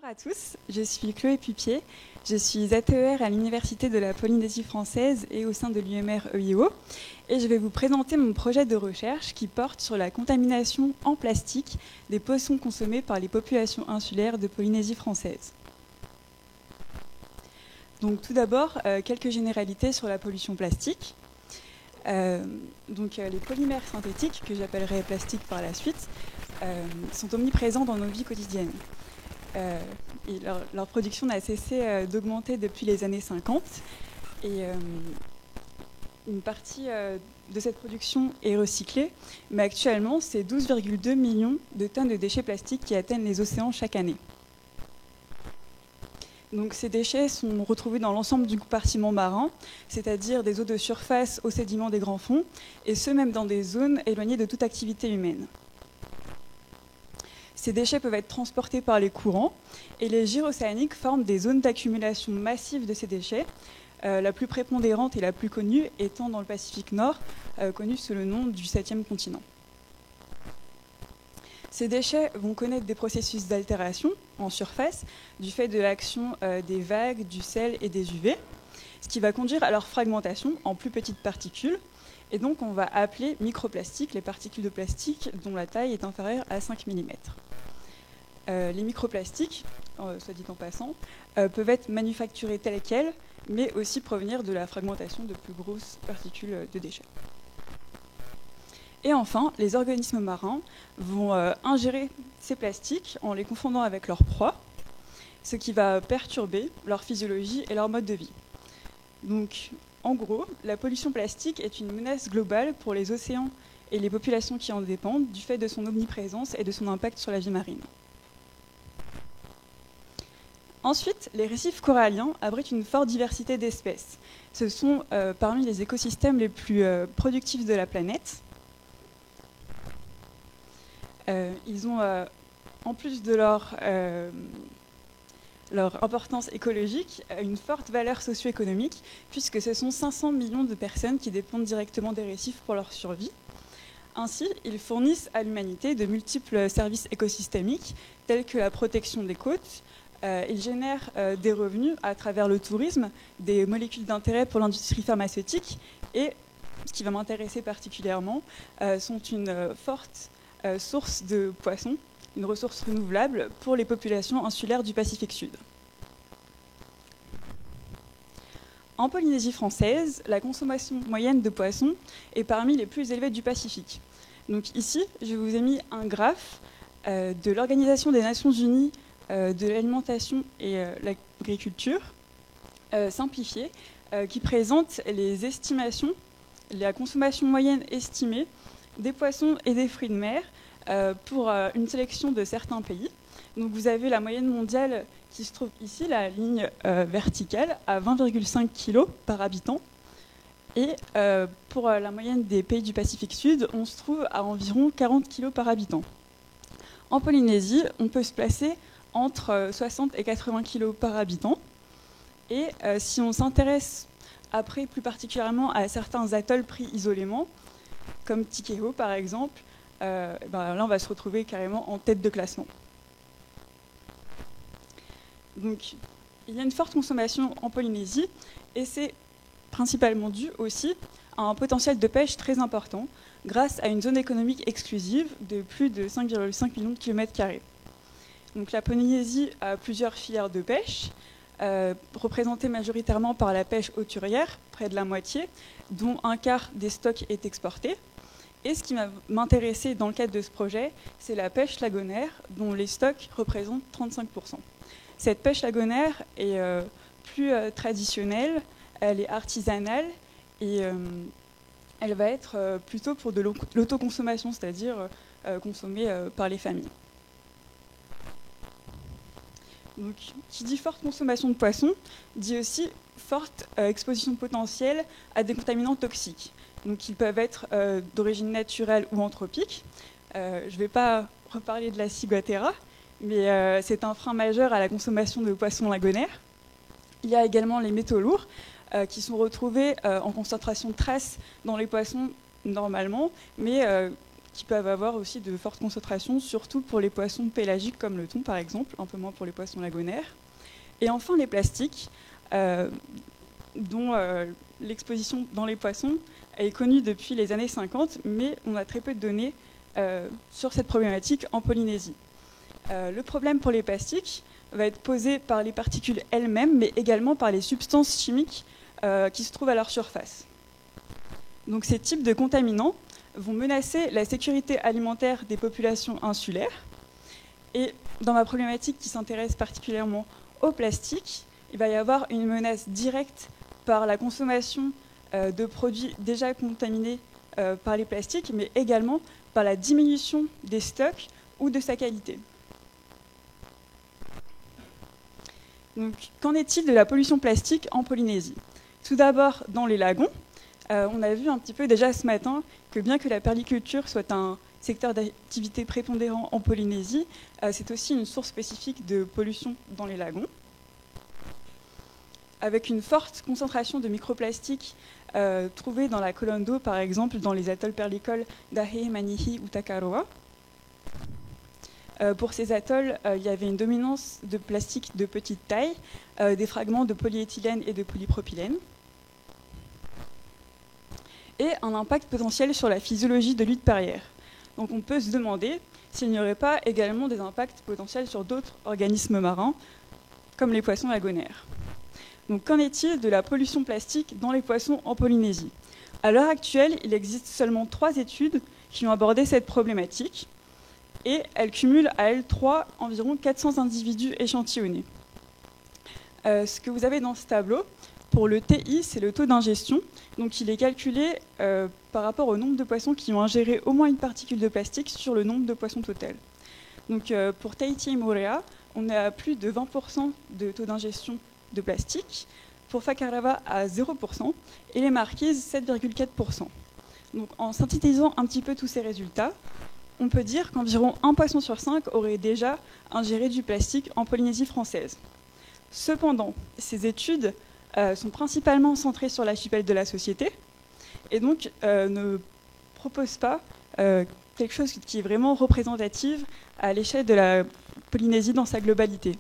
Bonjour à tous, je suis Chloé Pupier, je suis ATER à l'Université de la Polynésie française et au sein de l'UMR EIO et je vais vous présenter mon projet de recherche qui porte sur la contamination en plastique des poissons consommés par les populations insulaires de Polynésie française. Donc tout d'abord, quelques généralités sur la pollution plastique. Les polymères synthétiques, que j'appellerai plastique par la suite, sont omniprésents dans nos vies quotidiennes. Et leur production n'a cessé d'augmenter depuis les années 50. Et une partie de cette production est recyclée, mais actuellement, c'est 12,2 millions de tonnes de déchets plastiques qui atteignent les océans chaque année. Donc, ces déchets sont retrouvés dans l'ensemble du compartiment marin, c'est-à-dire des eaux de surface aux sédiments des grands fonds, et ce même dans des zones éloignées de toute activité humaine. Ces déchets peuvent être transportés par les courants, et les gyres océaniques forment des zones d'accumulation massive de ces déchets, la plus prépondérante et la plus connue étant dans le Pacifique Nord, connue sous le nom du 7e continent. Ces déchets vont connaître des processus d'altération en surface du fait de l'action des vagues, du sel et des UV, ce qui va conduire à leur fragmentation en plus petites particules. Et donc on va appeler microplastiques les particules de plastique dont la taille est inférieure à 5 mm. Les microplastiques, soit dit en passant, peuvent être manufacturés tels quels, mais aussi provenir de la fragmentation de plus grosses particules de déchets. Et enfin, les organismes marins vont ingérer ces plastiques en les confondant avec leur proie, ce qui va perturber leur physiologie et leur mode de vie. Donc, en gros, la pollution plastique est une menace globale pour les océans et les populations qui en dépendent du fait de son omniprésence et de son impact sur la vie marine. Ensuite, les récifs coralliens abritent une forte diversité d'espèces. Ce sont parmi les écosystèmes les plus productifs de la planète. Ils ont, en plus de leur importance écologique, une forte valeur socio-économique, puisque ce sont 500 millions de personnes qui dépendent directement des récifs pour leur survie. Ainsi, ils fournissent à l'humanité de multiples services écosystémiques, tels que la protection des côtes. Ils génèrent des revenus à travers le tourisme, des molécules d'intérêt pour l'industrie pharmaceutique, et, ce qui va m'intéresser particulièrement, sont une forte source de poissons, une ressource renouvelable pour les populations insulaires du Pacifique Sud. En Polynésie française, la consommation moyenne de poissons est parmi les plus élevées du Pacifique. Donc ici, je vous ai mis un graphe de l'Organisation des Nations Unies de l'alimentation et l'agriculture simplifiée qui présente les estimations, la consommation moyenne estimée des poissons et des fruits de mer pour une sélection de certains pays. Donc vous avez la moyenne mondiale qui se trouve ici, la ligne verticale, à 20,5 kg par habitant. Et pour la moyenne des pays du Pacifique Sud, on se trouve à environ 40 kg par habitant. En Polynésie, on peut se placer entre 60 et 80 kg par habitant. Et si on s'intéresse après plus particulièrement à certains atolls pris isolément, comme Tikeo par exemple, là on va se retrouver carrément en tête de classement. Donc il y a une forte consommation en Polynésie et c'est principalement dû aussi à un potentiel de pêche très important grâce à une zone économique exclusive de plus de 5,5 millions de km². Donc la Polynésie a plusieurs filières de pêche, représentées majoritairement par la pêche hauturière, près de la moitié, dont un quart des stocks est exporté. Et ce qui m'intéressait dans le cadre de ce projet, c'est la pêche lagonaire, dont les stocks représentent 35%. Cette pêche lagonaire est plus traditionnelle, elle est artisanale et elle va être plutôt pour de l'autoconsommation, c'est-à-dire consommée par les familles. Donc, qui dit forte consommation de poissons, dit aussi forte exposition potentielle à des contaminants toxiques. Donc, ils peuvent être d'origine naturelle ou anthropique. Je ne vais pas reparler de la ciguatera, mais c'est un frein majeur à la consommation de poissons lagonaires. Il y a également les métaux lourds qui sont retrouvés en concentration de trace dans les poissons normalement, mais qui peuvent avoir aussi de fortes concentrations, surtout pour les poissons pélagiques comme le thon par exemple, un peu moins pour les poissons lagonaires. Et enfin les plastiques, dont l'exposition dans les poissons est connue depuis les années 50, mais on a très peu de données sur cette problématique en Polynésie. Le problème pour les plastiques va être posé par les particules elles-mêmes, mais également par les substances chimiques qui se trouvent à leur surface. Donc ces types de contaminants vont menacer la sécurité alimentaire des populations insulaires. Et dans ma problématique qui s'intéresse particulièrement au plastique, il va y avoir une menace directe par la consommation de produits déjà contaminés par les plastiques, mais également par la diminution des stocks ou de sa qualité. Donc, qu'en est-il de la pollution plastique en Polynésie? Tout d'abord, dans les lagons, on a vu un petit peu déjà ce matin que bien que la perliculture soit un secteur d'activité prépondérant en Polynésie, c'est aussi une source spécifique de pollution dans les lagons, avec une forte concentration de microplastiques trouvés dans la colonne d'eau, par exemple dans les atolls perlicoles d'Ahe, Manihi ou Takaroa. Pour ces atolls, il y avait une dominance de plastique de petite taille, des fragments de polyéthylène et de polypropylène, et un impact potentiel sur la physiologie de l'huile perrière. Donc on peut se demander s'il n'y aurait pas également des impacts potentiels sur d'autres organismes marins, comme les poissons lagonaires. Donc qu'en est-il de la pollution plastique dans les poissons en Polynésie? À l'heure actuelle, il existe seulement 3 études qui ont abordé cette problématique, et elles cumulent à elles 3 environ 400 individus échantillonnés. Ce que vous avez dans ce tableau, pour le TI, c'est le taux d'ingestion. Donc il est calculé par rapport au nombre de poissons qui ont ingéré au moins une particule de plastique sur le nombre de poissons total. Donc pour Tahiti et Moorea, on est à plus de 20% de taux d'ingestion de plastique. Pour Fakarava, à 0%. Et les Marquises, 7,4%. Donc en synthétisant un petit peu tous ces résultats, on peut dire qu'environ 1 poisson sur 5 aurait déjà ingéré du plastique en Polynésie française. Cependant, ces études sont principalement centrées sur l'archipel de la Société et donc ne proposent pas quelque chose qui est vraiment représentatif à l'échelle de la Polynésie dans sa globalité.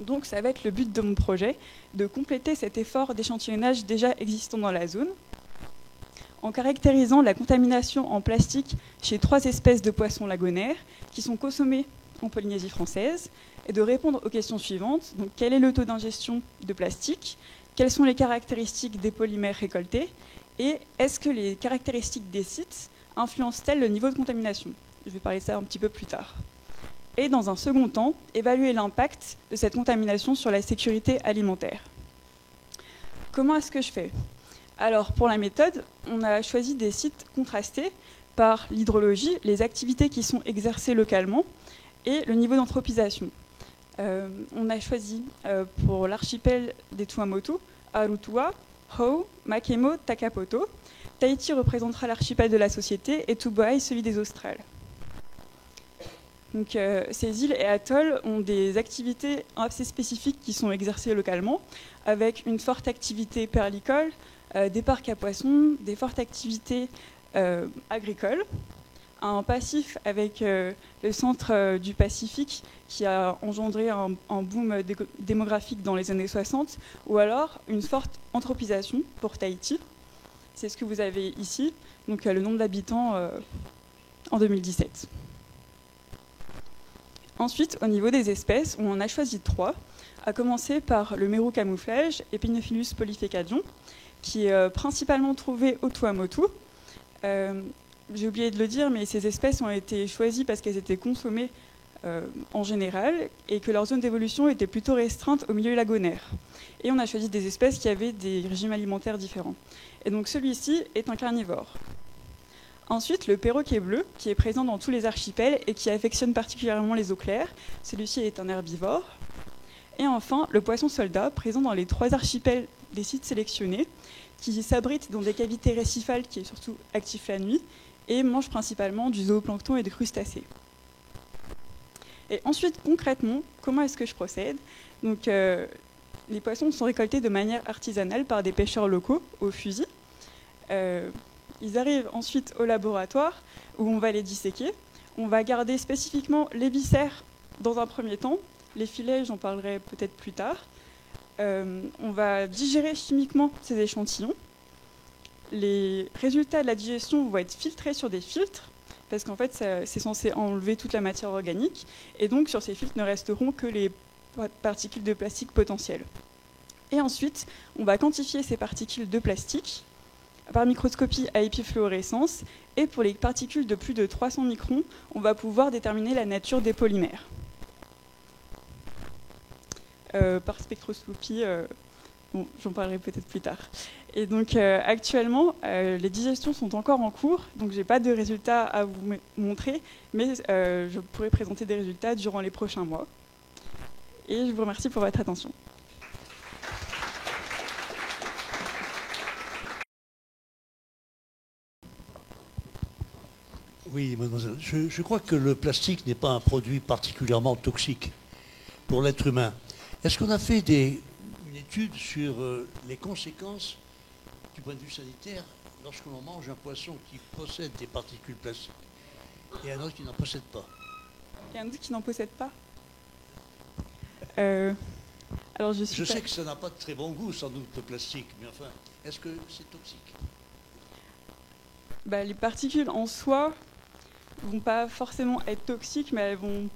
Donc ça va être le but de mon projet, de compléter cet effort d'échantillonnage déjà existant dans la zone, en caractérisant la contamination en plastique chez 3 espèces de poissons lagonaires qui sont consommées en Polynésie française, et de répondre aux questions suivantes. Donc, quel est le taux d'ingestion de plastique? Quelles sont les caractéristiques des polymères récoltés? Et est-ce que les caractéristiques des sites influencent-elles le niveau de contamination? Je vais parler de ça un petit peu plus tard. Et dans un second temps, évaluer l'impact de cette contamination sur la sécurité alimentaire. Comment est-ce que je fais? Alors, pour la méthode, on a choisi des sites contrastés par l'hydrologie, les activités qui sont exercées localement et le niveau d'anthropisation. On a choisi pour l'archipel des Tuamotu, Arutua, Hou, Makemo, Takapoto. Tahiti représentera l'archipel de la Société et Tubuai celui des Australes. Donc, ces îles et atolls ont des activités assez spécifiques qui sont exercées localement, avec une forte activité perlicole, des parcs à poissons, des fortes activités agricoles, un passif avec le centre du Pacifique qui a engendré un boom démographique dans les années 60, ou alors une forte anthropisation pour Tahiti. C'est ce que vous avez ici, donc le nombre d'habitants en 2017. Ensuite, au niveau des espèces, on en a choisi 3, à commencer par le mérou camouflage, Epinophilus polyphécadion, qui est principalement trouvé au Tuamotu. J'ai oublié de le dire, mais ces espèces ont été choisies parce qu'elles étaient consommées en général et que leur zone d'évolution était plutôt restreinte au milieu lagonaire. Et on a choisi des espèces qui avaient des régimes alimentaires différents. Et donc celui-ci est un carnivore. Ensuite, le perroquet bleu, qui est présent dans tous les archipels et qui affectionne particulièrement les eaux claires. Celui-ci est un herbivore. Et enfin, le poisson soldat, présent dans les 3 archipels des sites sélectionnés, qui s'abrite dans des cavités récifales, qui est surtout actif la nuit, et mange principalement du zooplancton et des crustacés. Et ensuite, concrètement, comment est-ce que je procède? Donc, les poissons sont récoltés de manière artisanale par des pêcheurs locaux au fusil. ils arrivent ensuite au laboratoire où on va les disséquer. On va garder spécifiquement les viscères dans un premier temps. Les filets, j'en parlerai peut-être plus tard. On va digérer chimiquement ces échantillons. Les résultats de la digestion vont être filtrés sur des filtres, parce qu'en fait, c'est censé enlever toute la matière organique. Et donc, sur ces filtres ne resteront que les particules de plastique potentielles. Et ensuite, on va quantifier ces particules de plastique par microscopie à épifluorescence. Et pour les particules de plus de 300 microns, on va pouvoir déterminer la nature des polymères. Par spectroscopie, bon, j'en parlerai peut-être plus tard. Et donc actuellement, les digestions sont encore en cours, donc je n'ai pas de résultats à vous montrer, mais je pourrai présenter des résultats durant les prochains mois. Et je vous remercie pour votre attention. Oui, mademoiselle. Je crois que le plastique n'est pas un produit particulièrement toxique pour l'être humain. Est-ce qu'on a fait une étude sur les conséquences du point de vue sanitaire lorsque l'on mange un poisson qui possède des particules plastiques et un autre qui n'en possède pas? Et un autre qui n'en possède pas alors je sais que ça n'a pas de très bon goût, sans doute, le plastique, mais enfin, est-ce que c'est toxique? Les particules en soi ne vont pas forcément être toxiques, mais elles vont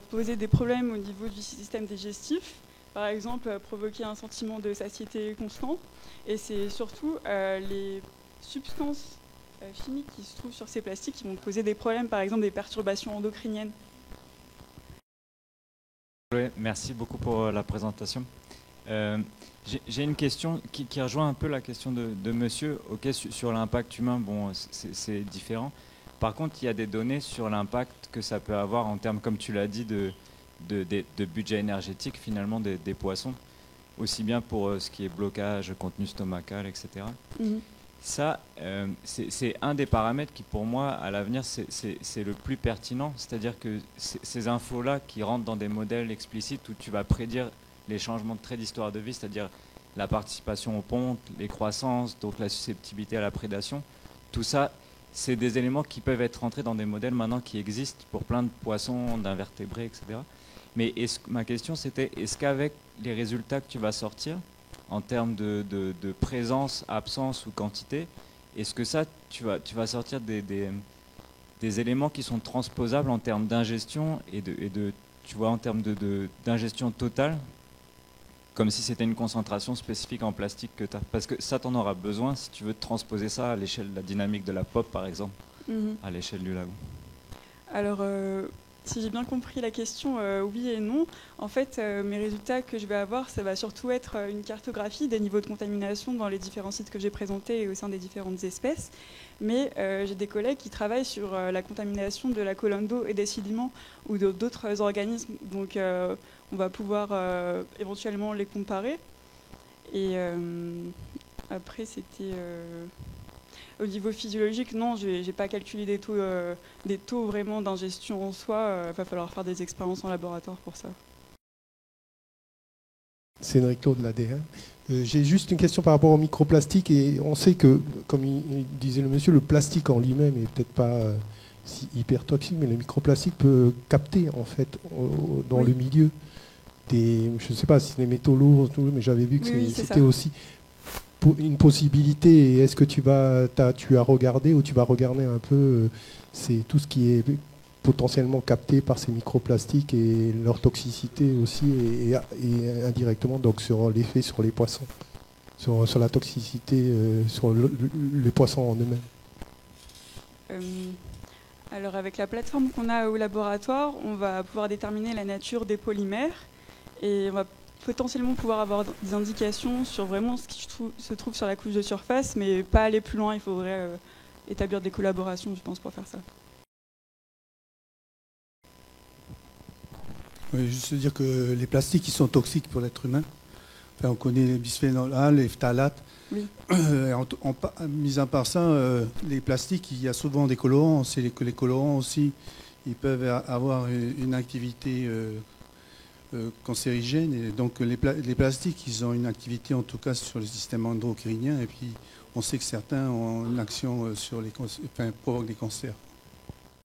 poser des problèmes au niveau du système digestif. Par exemple, provoquer un sentiment de satiété constant. Et c'est surtout les substances chimiques qui se trouvent sur ces plastiques qui vont poser des problèmes, par exemple des perturbations endocriniennes. Oui, merci beaucoup pour la présentation. J'ai une question qui rejoint un peu la question de monsieur. Ok, sur l'impact humain, bon, c'est différent. Par contre, il y a des données sur l'impact que ça peut avoir en termes, comme tu l'as dit, de budget énergétique finalement des poissons, aussi bien pour ce qui est blocage, contenu stomacal, etc. Mm-hmm. Ça, c'est un des paramètres qui, pour moi, à l'avenir, c'est le plus pertinent. C'est-à-dire que ces infos-là qui rentrent dans des modèles explicites où tu vas prédire les changements de traits d'histoire de vie, c'est-à-dire la participation aux pontes, les croissances, donc la susceptibilité à la prédation, tout ça, c'est des éléments qui peuvent être rentrés dans des modèles maintenant qui existent pour plein de poissons, d'invertébrés, etc. Mais ma question, c'était, est-ce qu'avec les résultats que tu vas sortir, en termes de présence, absence ou quantité, est-ce que ça, tu vas sortir des éléments qui sont transposables en termes d'ingestion et tu vois, en termes d'ingestion totale, comme si c'était une concentration spécifique en plastique que tu as. Parce que ça, tu en auras besoin si tu veux transposer ça à l'échelle de la dynamique de la pop, par exemple, à l'échelle du lagon. Alors, si j'ai bien compris la question, oui et non. En fait, mes résultats que je vais avoir, ça va surtout être une cartographie des niveaux de contamination dans les différents sites que j'ai présentés et au sein des différentes espèces. Mais j'ai des collègues qui travaillent sur la contamination de la colonne d'eau et des sédiments ou d'autres organismes. Donc, on va pouvoir éventuellement les comparer. Et après, c'était... Au niveau physiologique, non, je n'ai pas calculé des taux vraiment d'ingestion en soi. Il va falloir faire des expériences en laboratoire pour ça. C'est Enrico de l'ADN. J'ai juste une question par rapport au microplastique. Et on sait que, comme il disait le monsieur, le plastique en lui-même n'est peut-être pas si hyper toxique, mais le microplastique peut capter en fait dans le milieu je ne sais pas si c'est des métaux lourds, mais j'avais vu que c'était aussi une possibilité. Est-ce que tu as regardé ou tu vas regarder un peu c'est tout ce qui est potentiellement capté par ces microplastiques et leur toxicité aussi et indirectement donc sur l'effet sur les poissons, sur la toxicité sur les poissons en eux-mêmes. Alors avec la plateforme qu'on a au laboratoire, on va pouvoir déterminer la nature des polymères et on va potentiellement pouvoir avoir des indications sur vraiment ce qui se trouve sur la couche de surface, mais pas aller plus loin. Il faudrait établir des collaborations, je pense, pour faire ça. Oui, juste dire que les plastiques, ils sont toxiques pour l'être humain. Enfin, on connaît les bisphénol A, les phtalates. Oui. Mis à part ça, les plastiques, il y a souvent des colorants. C'est que les colorants aussi, ils peuvent avoir une activité cancérigène. Et donc les plastiques, ils ont une activité en tout cas sur le système endocrinien. Et puis on sait que certains ont une action sur provoquent des cancers.